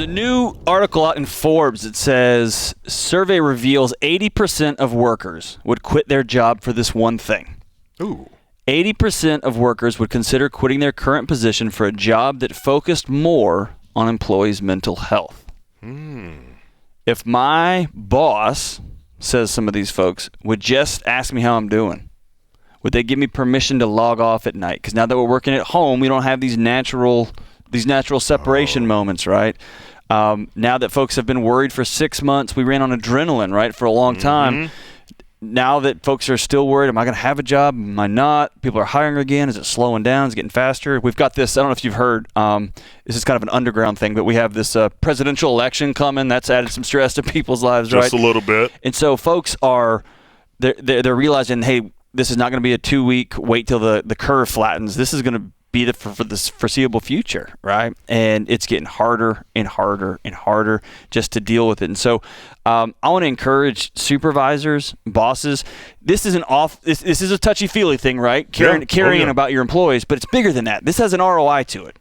a new article out in Forbes that says survey reveals 80% of workers would quit their job for this one thing. Ooh. 80% of workers would consider quitting their current position for a job that focused more on employees' mental health. If my boss, says some of these folks, would just ask me how I'm doing, would they give me permission to log off at night? Because now that we're working at home, we don't have these natural separation moments, right? Now that folks have been worried for 6 months, we ran on adrenaline, right, for a long time. Now that folks are still worried, am I going to have a job? Am I not? People are hiring again. Is it slowing down? Is it getting faster? We've got this, I don't know if you've heard, this is kind of an underground thing, but we have this presidential election coming. That's added some stress to people's lives, right? Just a little bit. And so folks are, they're realizing, hey, this is not going to be a 2-week wait till the curve flattens. This is going to be for this foreseeable future, right? And it's getting harder and harder and harder just to deal with it. And so I want to encourage supervisors, bosses. This is this is a touchy-feely thing, right? Caring about your employees, but it's bigger than that. This has an ROI to it.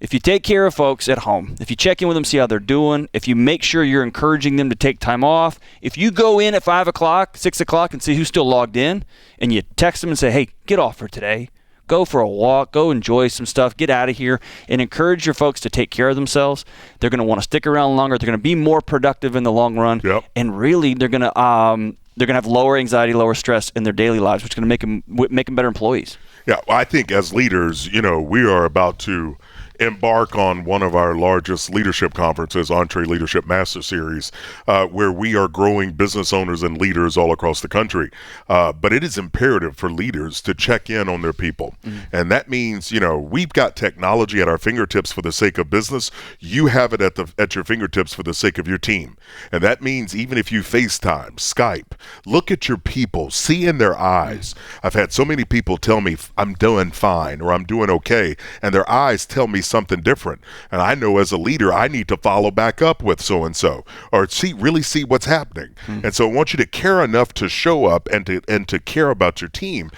If you take care of folks at home, if you check in with them, see how they're doing, if you make sure you're encouraging them to take time off, if you go in at 5 o'clock, 6 o'clock and see who's still logged in, and you text them and say, hey, get off for today. Go for a walk, go enjoy some stuff, get out of here, and encourage your folks to take care of themselves. They're going to want to stick around longer. They're going to be more productive in the long run. Yep. And really, they're going to have lower anxiety, lower stress in their daily lives, which is going to make them better employees. Yeah, well, I think as leaders, we are about to embark on one of our largest leadership conferences, Entree Leadership Master Series, where we are growing business owners and leaders all across the country. But it is imperative for leaders to check in on their people. And that means, we've got technology at our fingertips for the sake of business. You have it at your fingertips for the sake of your team. And that means even if you FaceTime, Skype, look at your people, see in their eyes. I've had so many people tell me I'm doing fine or I'm doing okay, and their eyes tell me something different. And I know as a leader, I need to follow back up with so-and-so or really see what's happening. And so I want you to care enough to show up and to care about your team.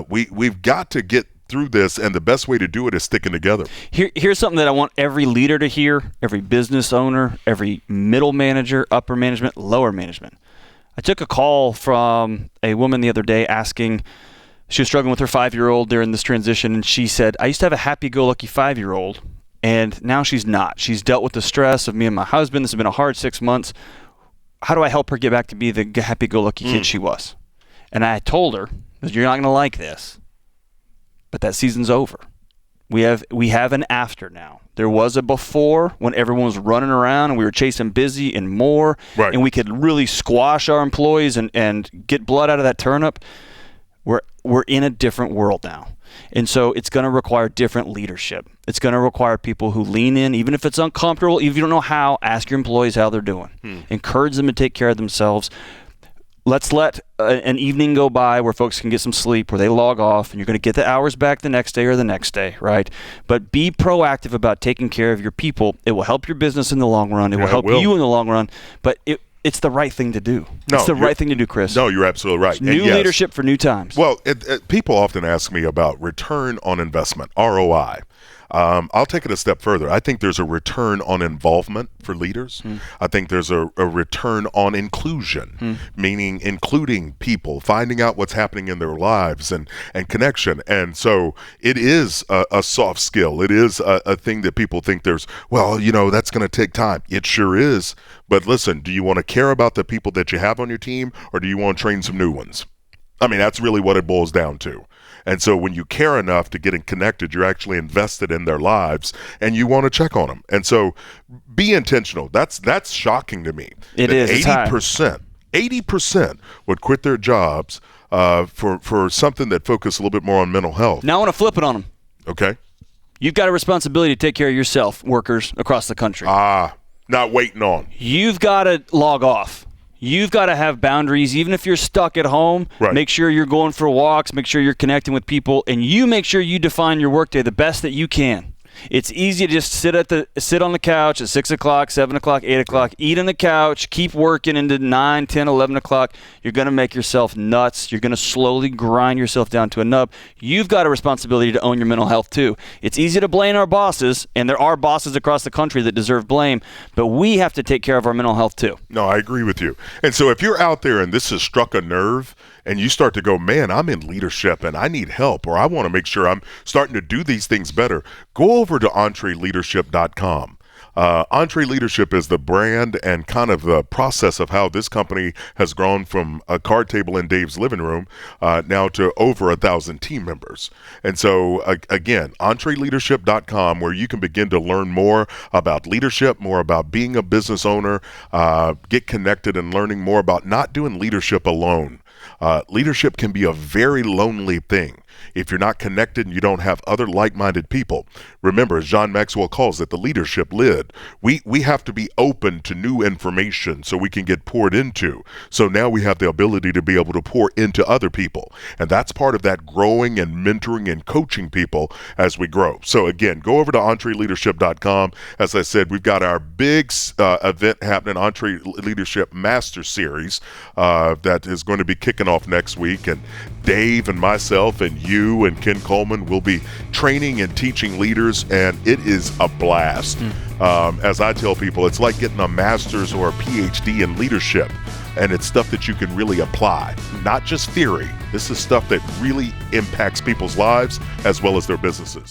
We've got to get through this, and the best way to do it is sticking together. Here's something that I want every leader to hear, every business owner, every middle manager, upper management, lower management. I took a call from a woman the other day asking, she was struggling with her 5-year-old during this transition, and she said, I used to have a happy-go-lucky 5-year-old, and now she's not. She's dealt with the stress of me and my husband. This has been a hard 6 months. How do I help her get back to be the happy-go-lucky kid she was? And I told her, you're not going to like this, but that season's over. We have an after now. There was a before when everyone was running around and we were chasing busy and more, right, and we could really squash our employees and get blood out of that turnip. We're in a different world now. And so it's going to require different leadership. It's going to require people who lean in, even if it's uncomfortable, even if you don't know how, ask your employees how they're doing. Encourage them to take care of themselves. Let's let an evening go by where folks can get some sleep, where they log off, and you're going to get the hours back the next day or the next day, right? But be proactive about taking care of your people. It will help your business in the long run. It will help you in the long run. But it's the right thing to do. It's the right thing to do, Chris. No, you're absolutely right. New leadership for new times. Well, people often ask me about return on investment, ROI. I'll take it a step further. I think there's a return on involvement for leaders. I think there's a return on inclusion, meaning including people, finding out what's happening in their lives and connection. And so it is a soft skill. It is a thing that people think that's going to take time. It sure is. But listen, do you want to care about the people that you have on your team, or do you want to train some new ones? I mean, that's really what it boils down to. And so when you care enough to get connected, you're actually invested in their lives, and you want to check on them. And so be intentional. That's shocking to me. It is. 80% would quit their jobs for something that focused a little bit more on mental health. Now I want to flip it on them. Okay. You've got a responsibility to take care of yourself, workers across the country. Not waiting on. You've got to log off. You've got to have boundaries, even if you're stuck at home. Right. Make sure you're going for walks. Make sure you're connecting with people. And you make sure you define your workday the best that you can. It's easy to just sit on the couch at 6 o'clock, 7 o'clock, 8 o'clock, eat on the couch, keep working into 9, 10, 11 o'clock. You're going to make yourself nuts. You're going to slowly grind yourself down to a nub. You've got a responsibility to own your mental health too. It's easy to blame our bosses, and there are bosses across the country that deserve blame, but we have to take care of our mental health too. No, I agree with you. And so if you're out there and this has struck a nerve and you start to go, man, I'm in leadership and I need help, or I want to make sure I'm starting to do these things better, go over to EntreLeadership.com. EntreLeadership is the brand and kind of the process of how this company has grown from a card table in Dave's living room now to over 1,000 team members. And so, again, EntreLeadership.com, where you can begin to learn more about leadership, more about being a business owner, get connected and learning more about not doing leadership alone. Leadership can be a very lonely thing if you're not connected and you don't have other like-minded people. Remember, as John Maxwell calls it, the leadership lid. We have to be open to new information so we can get poured into. So now we have the ability to be able to pour into other people. And that's part of that growing and mentoring and coaching people as we grow. So again, go over to EntreLeadership.com. As I said, we've got our big event happening, Entre Leadership Master Series, that is going to be kicking off next week. And Dave and myself and you and Ken Coleman will be training and teaching leaders, and it is a blast. As I tell people, it's like getting a master's or a PhD in leadership, and it's stuff that you can really apply, not just theory. This is stuff that really impacts people's lives as well as their businesses.